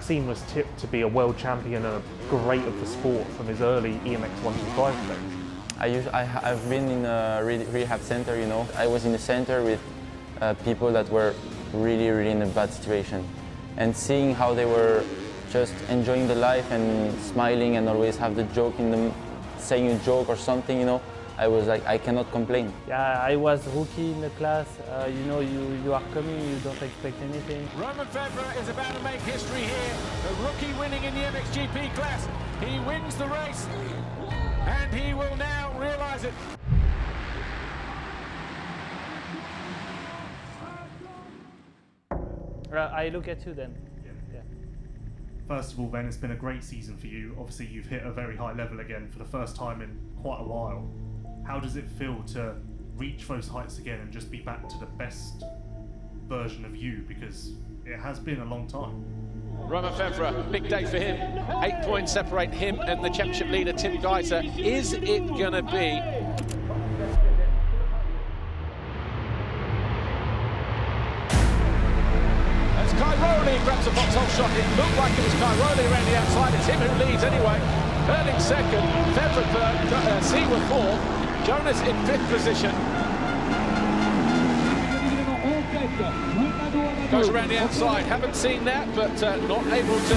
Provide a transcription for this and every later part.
Racine was tipped to be a world champion and a great of the sport from his early EMX 125 days. I've been in a rehab center, you know. I was in a center with people that were really in a bad situation. And seeing how they were just enjoying the life and smiling and always have the joke in them, saying a joke or something, you know, I was like, I cannot complain. Yeah, I was rookie in the class. You know, you are coming, you don't expect anything. Roman Febvre is about to make history here. A rookie winning in the MXGP class. He wins the race, and he will now realise it. I look at you then. Yeah. First of all, then, it's been a great season for you. Obviously, you've hit a very high level again for the first time in quite a while. How does it feel to reach those heights again and just be back to the best version of you? Because it has been a long time. Roman Febvre, big day for him. 8 points separate him and the championship leader, Tim Geiser. Is it going to be? As Cairoli grabs a foxhole shot, it looked like it was Cairoli around the outside. It's him who leads anyway. Hurling second, Febvre third, Seawer fourth. Jonas in fifth position. Goes around the outside. Haven't seen that, but not able to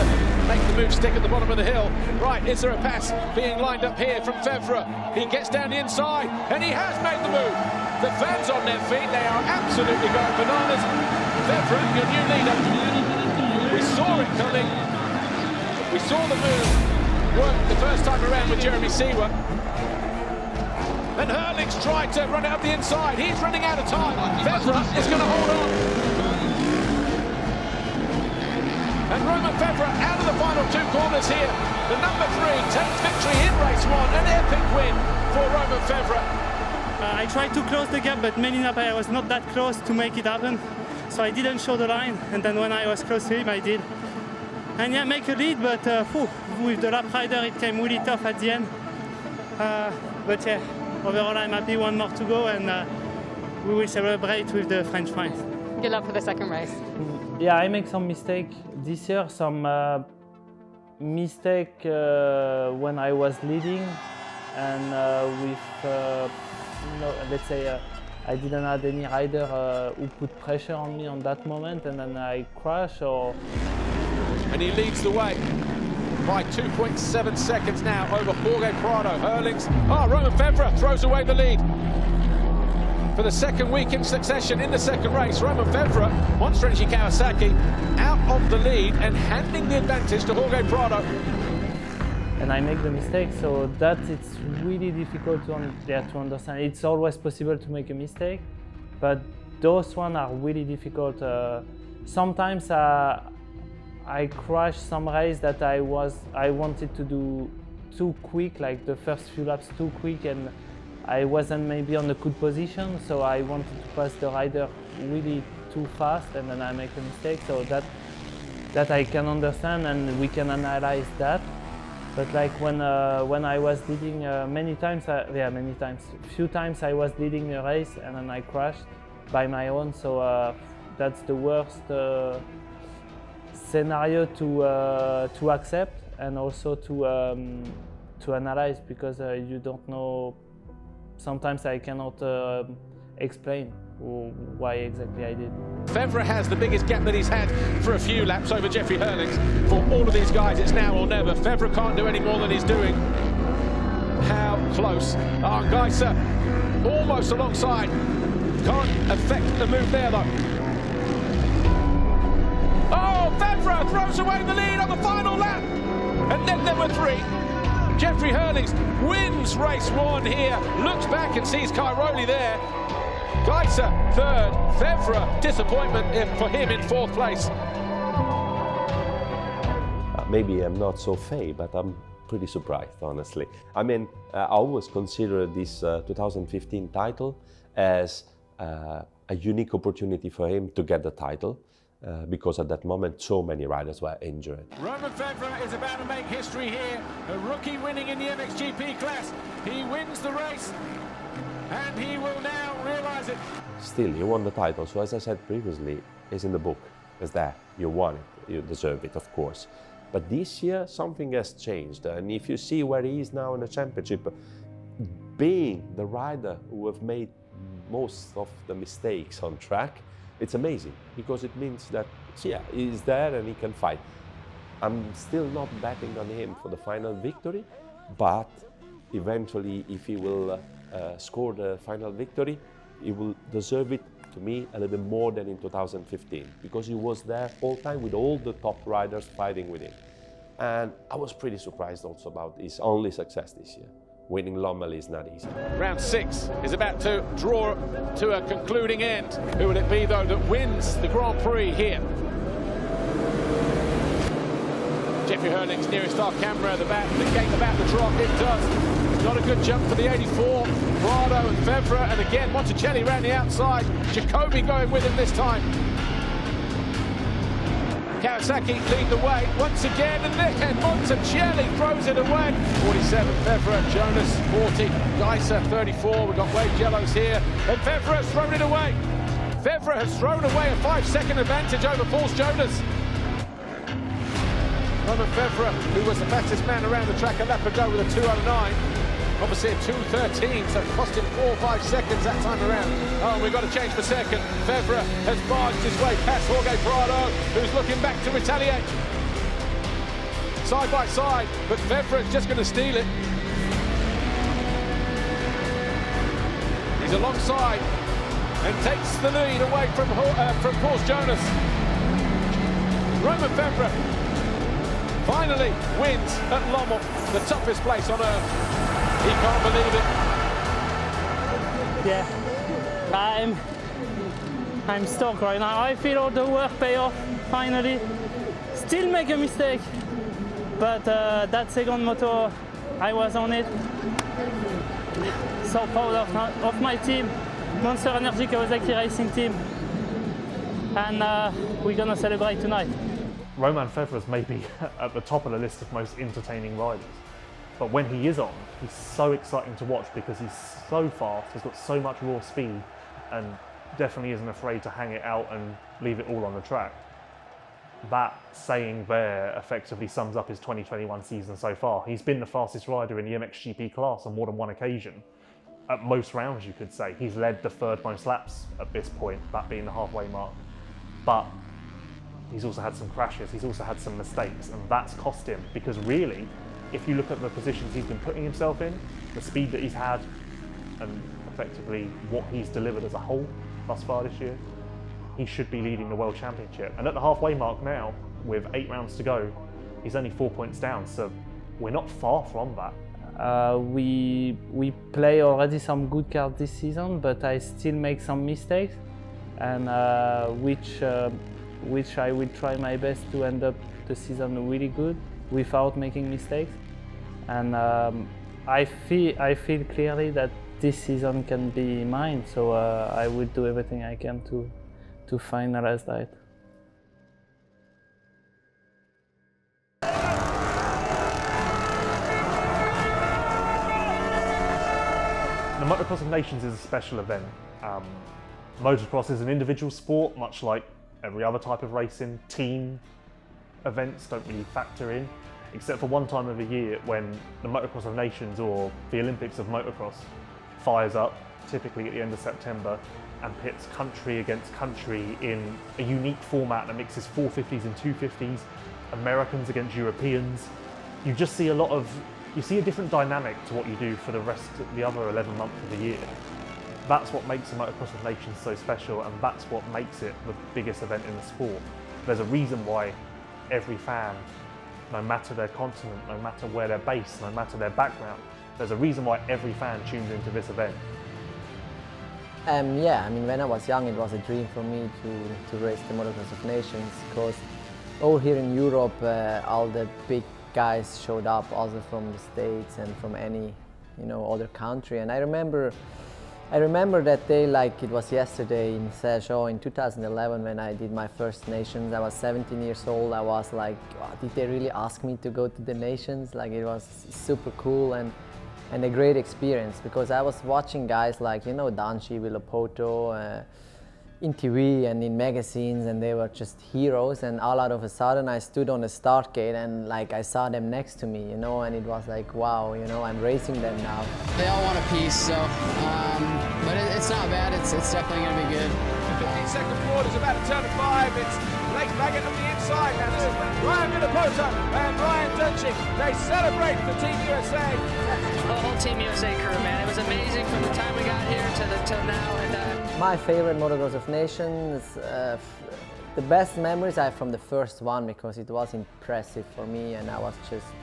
make the move stick at the bottom of the hill. Right, is there a pass being lined up here from Febvre? He gets down the inside, and he has made the move. The fans on their feet, they are absolutely going bananas. Febvre, your new leader. We saw it coming. We saw the move work the first time around with Jeremy Seawer. And Hurling's tried to run it up the inside. He's running out of time. Febvre is going to hold on. And Roman Febvre out of the final two corners here. The number 3 takes victory in race 1. An epic win for Roman Febvre. I tried to close the gap, but many times I was not that close to make it happen. So I didn't show the line, and then when I was close to him, I did. And yeah, make a lead, but with the lap rider, it came really tough at the end. But yeah. Overall, I'm happy. One more to go, and we will celebrate with the French fries. Good luck for the second race. Yeah, I make some mistake this year. Some mistake when I was leading, and let's say I didn't have any rider who put pressure on me on that moment, and then I crash or. And he leads the way. By 2.7 seconds now over Jorge Prado. Hurling's. Roman Febvre throws away the lead. For the second week in succession in the second race, Roman Febvre, Monster Energy Kawasaki, out of the lead and handing the advantage to Jorge Prado. And I make the mistake, so that it's really difficult to understand. It's always possible to make a mistake, but those ones are really difficult. Sometimes I crashed some race that I wanted to do too quick, like the first few laps too quick, and I wasn't maybe on a good position, so I wanted to pass the rider really too fast, and then I make a mistake. So that I can understand, and we can analyze that. But like when I was leading few times I was leading a race and then I crashed by my own. So that's the worst scenario to accept, and also to analyze, because you don't know. Sometimes I cannot explain why exactly I did. Febvre has the biggest gap that he's had for a few laps over Jeffrey Hurlings. For all of these guys, it's now or never. Febvre can't do any more than he's doing. How close? Geiser almost alongside. Can't affect the move there though. Febvre throws away the lead on the final lap. And then there were 3. Jeffrey Hurlings wins race 1 here. Looks back and sees Cairoli there. Geiser third. Febvre, disappointment for him in 4th place. Maybe I'm not so fey, but I'm pretty surprised, honestly. I mean, I always consider this 2015 title as a unique opportunity for him to get the title. Because at that moment so many riders were injured. Roman Febvre is about to make history here. A rookie winning in the MXGP class. He wins the race and he will now realise it. Still, he won the title, so as I said previously, it's in the book. It's there, you want it, you deserve it, of course. But this year, something has changed. And if you see where he is now in the championship, being the rider who have made most of the mistakes on track, it's amazing, because it means that, yeah, he's there and he can fight. I'm still not betting on him for the final victory, but eventually, if he will score the final victory, he will deserve it, to me, a little bit more than in 2015, because he was there all the time with all the top riders fighting with him. And I was pretty surprised also about his only success this year. Winning Lommel is not easy. Round 6 is about to draw to a concluding end. Who will it be, though, that wins the Grand Prix here? Jeffrey Herling's nearest our camera, the gate about to drop. It does. Not a good jump for the 84. Prado and Febvre, and again Monticelli around the outside. Jacobi going with him this time. Kawasaki lead the way once again, and then Monticelli throws it away. 47, Febvre, Jonas, 40, Geiser, 34. We've wave yellows here, and Febvre has thrown it away. Febvre has thrown away a 5-second advantage over Paul's Jonas. Romain Febvre, who was the fastest man around the track a lap ago with a 2:09. Obviously a 2:13, so it cost him 4 or 5 seconds that time around. Oh, we've got to change for second. Febvre has barged his way past Jorge Prado, who's looking back to retaliate. Side by side, but Febvre is just going to steal it. He's alongside and takes the lead away from Paul's Jonas. Romain Febvre finally wins at Lommel, the toughest place on earth. He can't believe it. Yeah, I'm stoked right now. I feel all the work pay off, finally. Still make a mistake, but that second moto, I was on it. So proud of my team, Monster Energy Kawasaki Racing team. And we're gonna celebrate tonight. Romain Febvre is maybe at the top of the list of most entertaining riders. But when he is on, he's so exciting to watch because he's so fast, he's got so much raw speed, and definitely isn't afraid to hang it out and leave it all on the track. That saying there effectively sums up his 2021 season so far. He's been the fastest rider in the MXGP class on more than one occasion. At most rounds, you could say. He's led the third most laps at this point, that being the halfway mark. But he's also had some crashes, he's also had some mistakes, and that's cost him, because really, if you look at the positions he's been putting himself in, the speed that he's had, and effectively what he's delivered as a whole thus far this year, he should be leading the World Championship. And at the halfway mark now, with 8 rounds to go, he's only 4 points down, so we're not far from that. We play already some good cards this season, but I still make some mistakes, and which I will try my best to end up the season really good without making mistakes. And I feel clearly that this season can be mine, so I will do everything I can to finalize that. The Motocross of Nations is a special event. Motocross is an individual sport, much like every other type of racing. Team events don't really factor in, except for one time of the year when the Motocross of Nations, or the Olympics of Motocross, fires up, typically at the end of September, and pits country against country in a unique format that mixes 450s and 250s, Americans against Europeans. You just see you see a different dynamic to what you do for the other 11 months of the year. That's what makes the Motocross of Nations so special, and that's what makes it the biggest event in the sport. There's a reason why every fan, no matter their continent, no matter where they're based, no matter their background, there's a reason why every fan tunes into this event. Yeah, I mean, when I was young, it was a dream for me to race the Motocross of Nations, because over here in Europe, all the big guys showed up, also from the States and from any, other country. And I remember that day like it was yesterday in Sergio in 2011 when I did my first Nations. I was 17 years old. I was like, oh, did they really ask me to go to the Nations? Like, it was super cool and a great experience, because I was watching guys like, Danci, Villopoto, in TV and in magazines, and they were just heroes, and all out of a sudden I stood on the start gate and like I saw them next to me, you know, and it was like, wow, you know, I'm racing them now. They all want a piece, so, but it's not bad, it's definitely going to be good. 15-second forward is about to turn to 5. It's Blake Baggett on the inside. And this is Ryan Minapota and Ryan Dunching. They celebrate for Team USA. The whole Team USA crew, man. It was amazing from the time we got here till now. And my favorite Motocross of Nations, the best memories I have from the first one, because it was impressive for me, and I was just,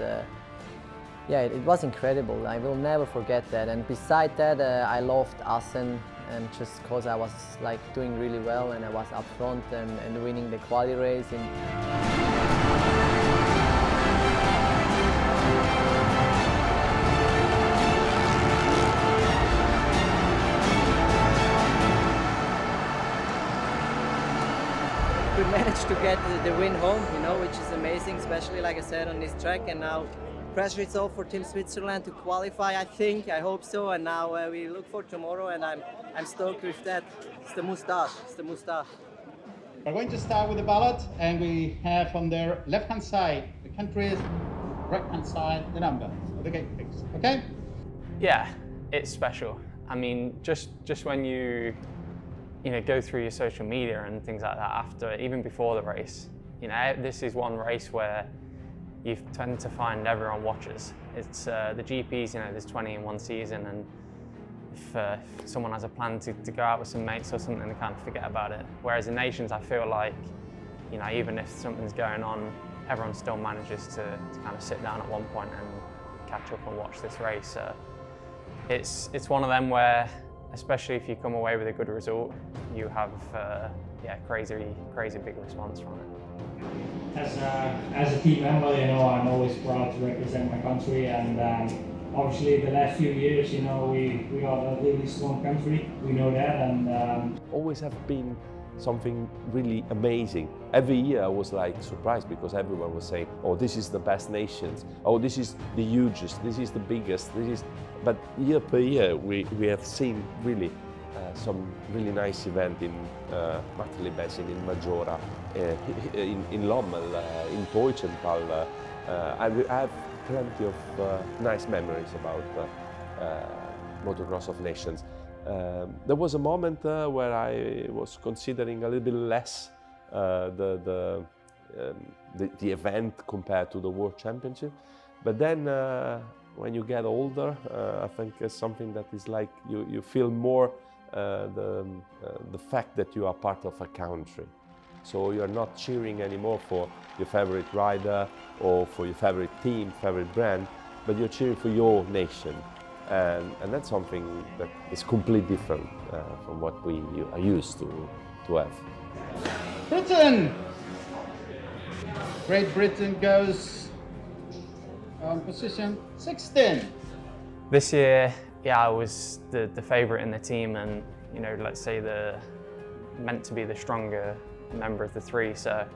yeah, it was incredible. I will never forget that. And beside that, I loved Assen, and just because I was like doing really well and I was up front and winning the quali race. We managed to get the win home, you know, which is amazing, especially like I said on this track. And now pressure is off for Team Switzerland to qualify, I think, I hope so. And now we look for tomorrow, and I'm stoked with that. It's the moustache, it's the moustache. We're going to start with the ballot, and we have on their left-hand side the countries, right-hand side the number of the gate picks, okay? Yeah, it's special. I mean, just when you know, go through your social media and things like that after, even before the race, you know, this is one race where you tend to find everyone watches. It's the GPs, you know, there's 20 in one season, and if someone has a plan to go out with some mates or something, they kind of forget about it. Whereas in Nations, I feel like, you know, even if something's going on, everyone still manages to kind of sit down at one point and catch up and watch this race. So it's one of them where, especially if you come away with a good result, you have yeah, crazy big response from it. As a team member, you know, I'm always proud to represent my country, and obviously the last few years, you know, we are a really strong country. We know that, and always have been something really amazing. Every year I was like surprised, because everyone was saying, oh, this is the best nations, oh, this is the hugest, this is the biggest, this is. But year per year we have seen really some really nice event in Martelli-Bessin, in Majora, in Lommel, in Poichenthal. I have plenty of nice memories about Motocross of Nations. There was a moment where I was considering a little bit less the event compared to the World Championship, but then when you get older, I think it's something that is like you feel more the fact that you are part of a country. So you're not cheering anymore for your favorite rider or for your favorite team, favorite brand, but you're cheering for your nation. And that's something that is completely different from what we are used to have. Britain! Great Britain goes on position 16. This year, yeah, I was the favourite in the team, and, you know, let's say meant to be the stronger member of the three. So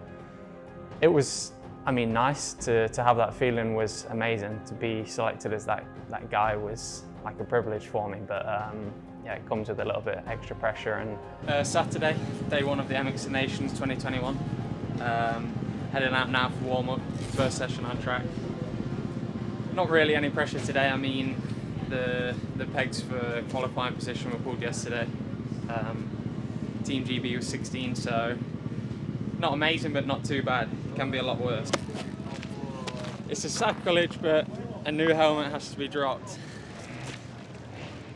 it was, I mean, nice to have that feeling. Was amazing. To be selected as that guy was like a privilege for me, but yeah, it comes with a little bit of extra pressure. And Saturday, day one of the MX Nations 2021. Heading out now for warm-up, first session on track. Not really any pressure today. I mean, the pegs for qualifying position were pulled yesterday. Team GB was 16, so not amazing, but not too bad. It can be a lot worse. It's a sacrilege, but a new helmet has to be dropped.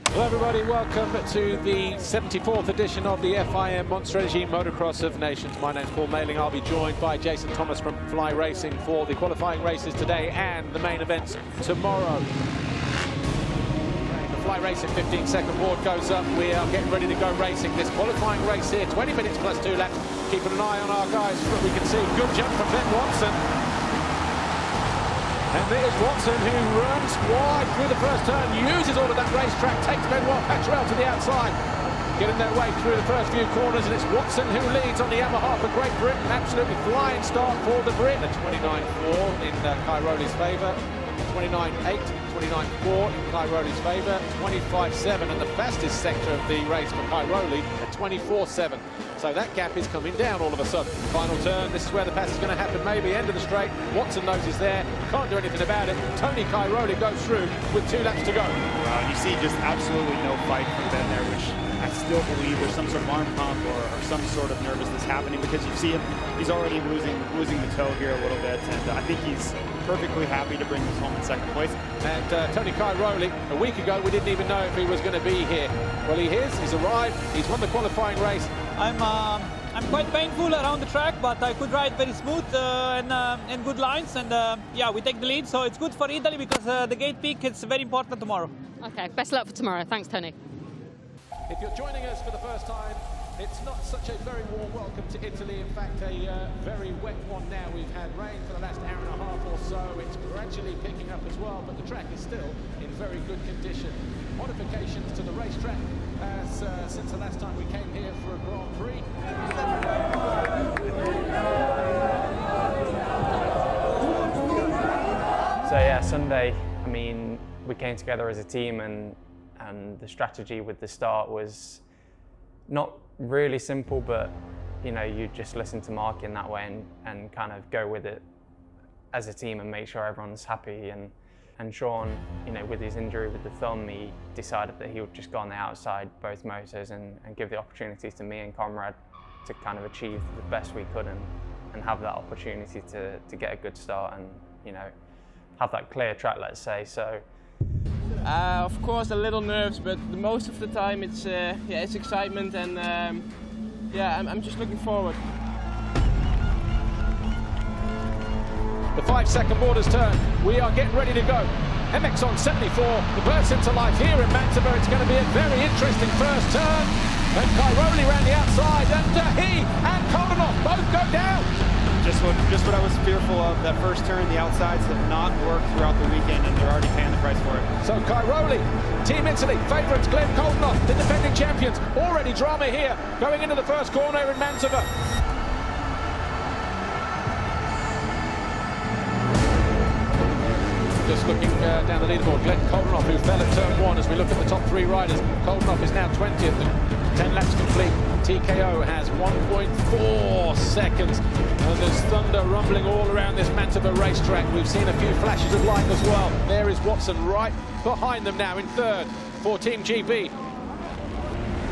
Hello everybody, welcome to the 74th edition of the FIM Monster Energy Motocross of Nations. My name's Paul Mailing. I'll be joined by Jason Thomas from Fly Racing for the qualifying races today and the main events tomorrow. The Fly Racing 15-second board goes up. We are getting ready to go racing this qualifying race here, 20 minutes plus 2 laps. Keeping an eye on our guys, but we can see good jump from Ben Watson. And there's Watson, who runs wide through the first turn, uses all of that racetrack, takes Benoit Patrel to the outside, getting their way through the first few corners, and it's Watson who leads on the Yamaha for Great Britain. Absolutely flying start for the Brit. A 29.4 in Cairoli's favour. 29.8, 29.4 in Cairoli's favour, 25.7, and the fastest sector of the race for Cairoli at 24.7. So that gap is coming down all of a sudden. Final turn, this is where the pass is going to happen, maybe end of the straight. Watson knows he's there, can't do anything about it. Tony Cairoli goes through with 2 laps to go. You see just absolutely no fight from Ben there, which I still believe there's some sort of arm pump or some sort of nervousness happening, because you see him, he's already losing the toe here a little bit, and I think he's perfectly happy to bring this home in second place. And Tony Cairoli, a week ago, we didn't even know if he was going to be here. Well, he is, he's arrived, he's won the qualifying race. I'm quite painful around the track, but I could ride very smooth and good lines, and yeah, we take the lead, so it's good for Italy because the gate peak is very important tomorrow. Okay, best of luck for tomorrow. Thanks, Tony. If you're joining us for the first time, it's not such a very warm welcome to Italy. In fact, a very wet one now. We've had rain for the last hour and a half or so. It's gradually picking up as well, but the track is still in very good condition. Modifications to the racetrack since the last time we came here for a Grand Prix. So yeah, Sunday, I mean, we came together as a team, and the strategy with the start was not really simple, but you know, you just listen to Mark in that way and kind of go with it as a team and make sure everyone's happy. And Sean, you know, with his injury with the thumb, he decided that he would just go on the outside both motors and give the opportunities to me and Conrad to kind of achieve the best we could and have that opportunity to get a good start and, you know, have that clear track, let's say. So of course, a little nerves, but most of the time it's yeah, it's excitement, and yeah, I'm just looking forward. The 5-second borders turn. We are getting ready to go. MX on 74. The burst into life here in Mantova. It's going to be a very interesting first turn. And Cairoli around the outside, and he and Kodanov both go down. Just what I was fearful of. That first turn, the outsides have not worked throughout the weekend, and they're already paying the price for it. So Cairoli, Team Italy, favourites Glenn Kodanov, the defending champions. Already drama here, going into the first corner in Mantova. Just looking down the leaderboard, Glenn Kodanov, who fell at turn 1 as we look at the top 3 riders. Kodanov is now 20th, 10 laps complete. TKO has 1.4 seconds. And there's thunder rumbling all around this Mantova racetrack. We've seen a few flashes of light as well. There is Watson right behind them now in third for Team GB.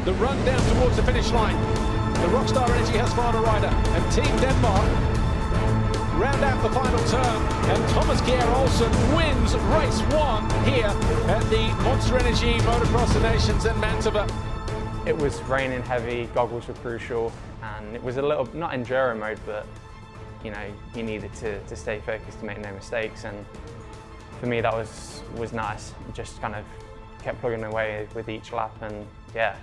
The run down towards the finish line. The Rockstar Energy Husqvarna rider and Team Denmark round out the final turn, and Thomas Gear Olsen wins race 1 here at the Monster Energy Motocross of Nations in Mantova. It was raining heavy, goggles were crucial, and it was a little, not enduro mode, but you know, you needed to stay focused to make no mistakes, and for me that was nice. Just kind of kept plugging away with each lap, and yeah,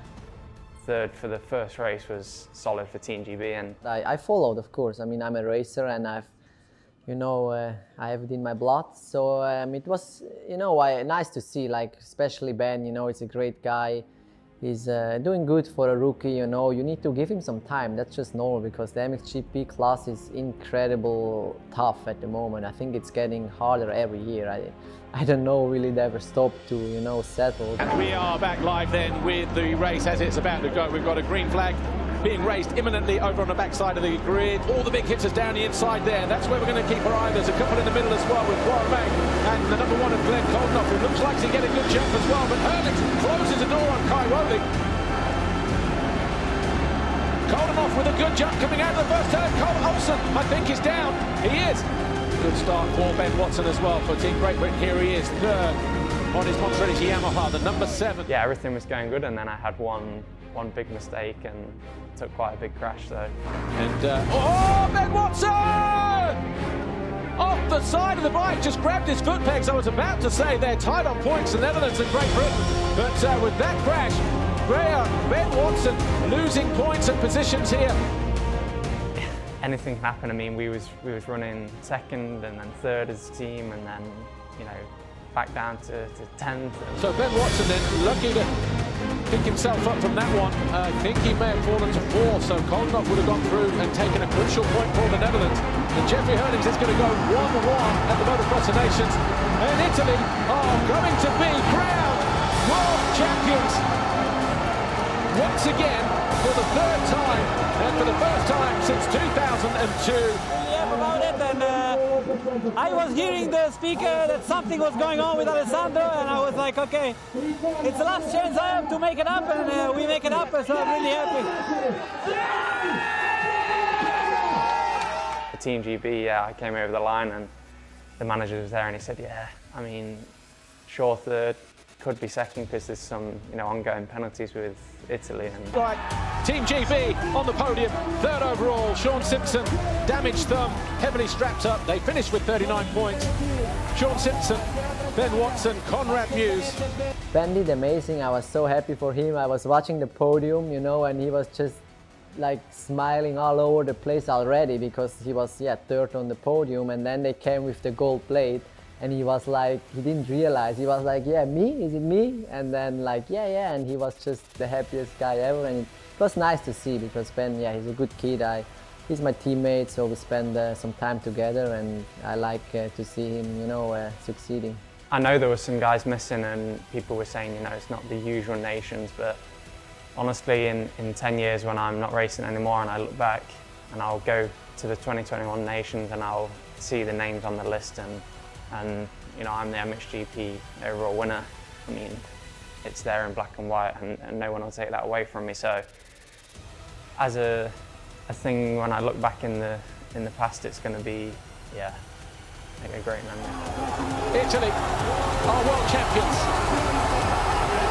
third for the first race was solid for Team GB. And I followed, of course. I mean, I'm a racer, and I've, you know, I have it in my blood. So it was, you know, nice to see, like, especially Ben. You know, he's a great guy. He's doing good for a rookie. You know, you need to give him some time. That's just normal, because the MXGP class is incredible tough at the moment. I think it's getting harder every year. I don't know really they ever stop to, you know, settle. And we are back live then with the race as it's about to go. We've got a green flag being raised imminently over on the backside of the grid. All the big hitters down the inside there. That's where we're going to keep our eye. There's a couple in the middle as well with Warren and the number 1 of Glenn Kodanov, who looks like he's getting a good jump as well. But Herlitz closes the door on Cairoli. Kodanov with a good jump coming out of the first turn. Cole Olsen, I think, is down. He is. Good start for Ben Watson as well for Team Great Britain. Here he is, third on his Monster Energy Yamaha, the number 7. Yeah, everything was going good, and then I had one big mistake and took quite a big crash. So. And oh, Ben Watson! Off the side of the bike, just grabbed his foot pegs. I was about to say they're tied on points, the Netherlands and Great Britain, but with that crash, Ben Watson losing points and positions here. Anything can happen. I mean, we was running second and then third as a team, and then, you know, back down to 10th. So Ben Watson then lucky to pick himself up from that one. I think he may have fallen to 4, so Koldenhoff would have gone through and taken a crucial point for the Netherlands. And Jeffrey Hernings is going to go 1-1 at the Motocross of Nations. And Italy are going to be crowned world champions once again for the 3rd time, and for the first time since 2002. About it, and I was hearing the speaker that something was going on with Alessandro, and I was like, okay, it's the last chance I have to make it up, and we make it up, so I'm really happy. The Team GB, yeah, I came over the line and the manager was there and he said, yeah, I mean, sure 3rd, could be 2nd because there's some, ongoing penalties with Italy. And right, Team GB on the podium, 3rd overall. Sean Simpson, damaged thumb, heavily strapped up. They finished with 39 points. Sean Simpson, Ben Watson, Conrad Muse. Ben did amazing. I was so happy for him. I was watching the podium, and he was just like smiling all over the place already because he was 3rd on the podium, and then they came with the gold plate. And he was like, he didn't realize, he was like, yeah, me? Is it me? And then like, yeah, and he was just the happiest guy ever. And it was nice to see because Ben, he's a good kid. He's my teammate, so we spend some time together, and I like to see him, succeeding. I know there were some guys missing and people were saying, it's not the usual nations, but honestly, in 10 years when I'm not racing anymore and I look back and I'll go to the 2021 nations and I'll see the names on the list and I'm the MXGP overall winner. I mean, it's there in black and white, and no one will take that away from me. So, as a thing, when I look back in the past, it's going to be, like a great memory. Italy are world champions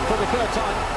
for the 3rd time.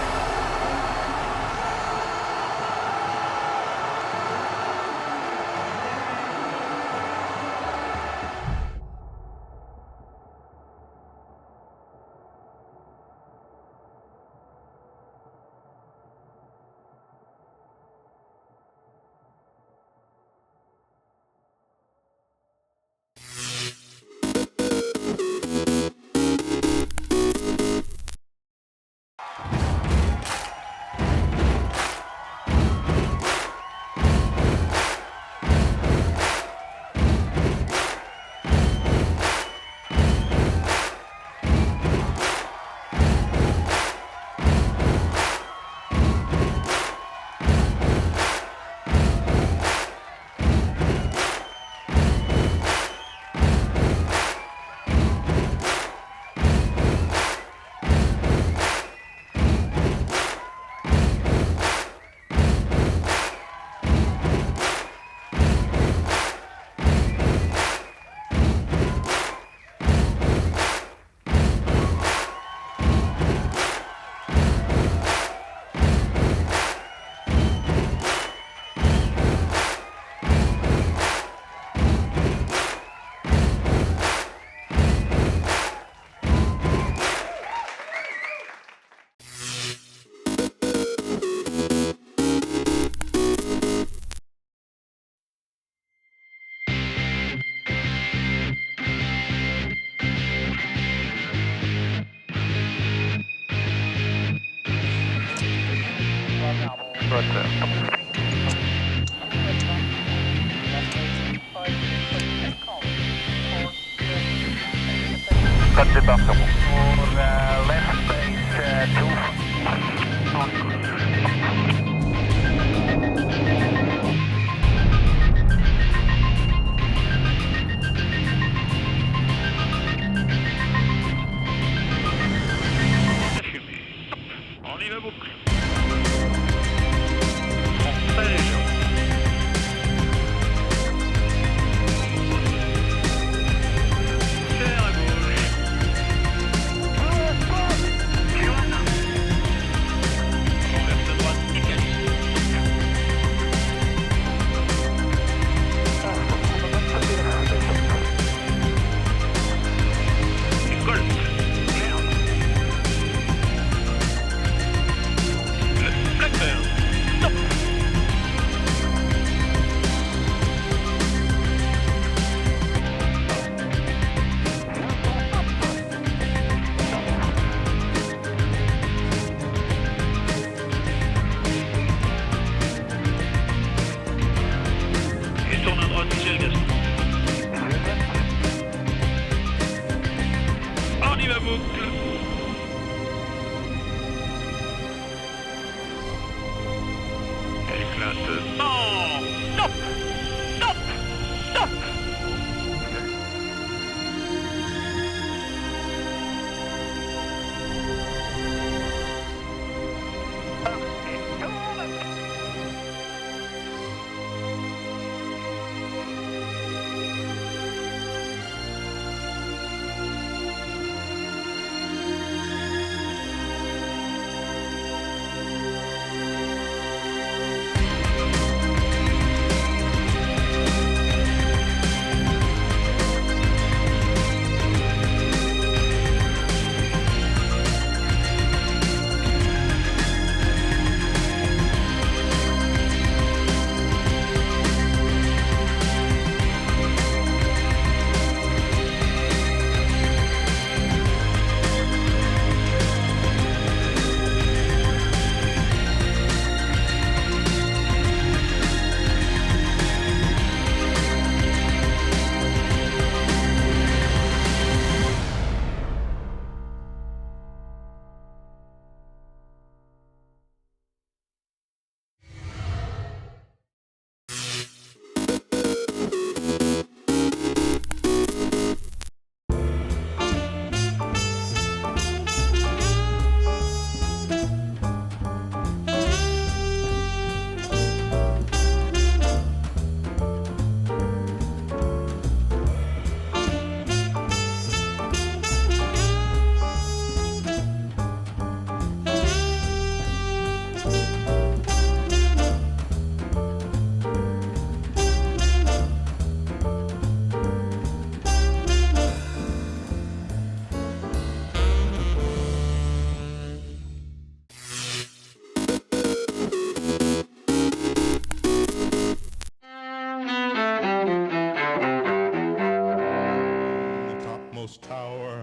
Got deductible. For left base 2.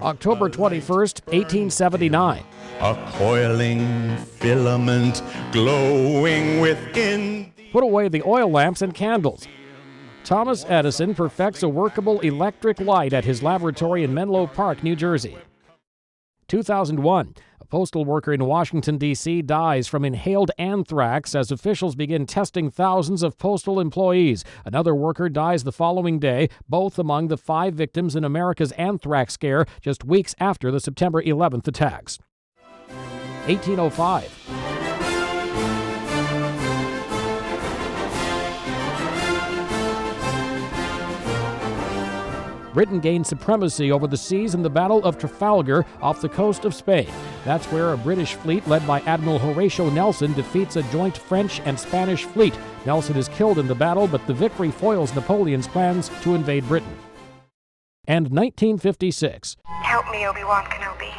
October 21st, 1879. A coiling filament glowing within. Put away the oil lamps and candles. Thomas Edison perfects a workable electric light at his laboratory in Menlo Park, New Jersey. 2001. A postal worker in Washington, D.C. dies from inhaled anthrax as officials begin testing thousands of postal employees. Another worker dies the following day, both among the 5 victims in America's anthrax scare just weeks after the September 11th attacks. 1805. Britain gained supremacy over the seas in the Battle of Trafalgar off the coast of Spain. That's where a British fleet led by Admiral Horatio Nelson defeats a joint French and Spanish fleet. Nelson is killed in the battle, but the victory foils Napoleon's plans to invade Britain. And 1956. Help me, Obi-Wan Kenobi.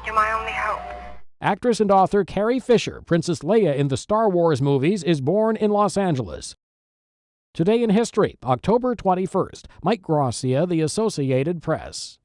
You're my only hope. Actress and author Carrie Fisher, Princess Leia in the Star Wars movies, is born in Los Angeles. Today in History, October 21st. Mike Gracia, The Associated Press.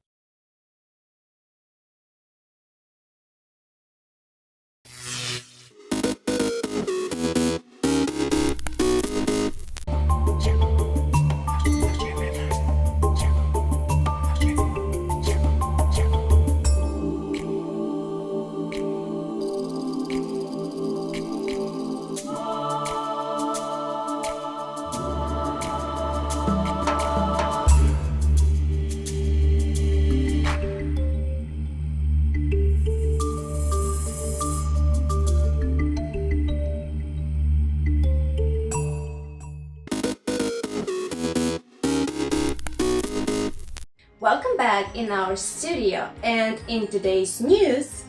Welcome back in our studio, and in today's news,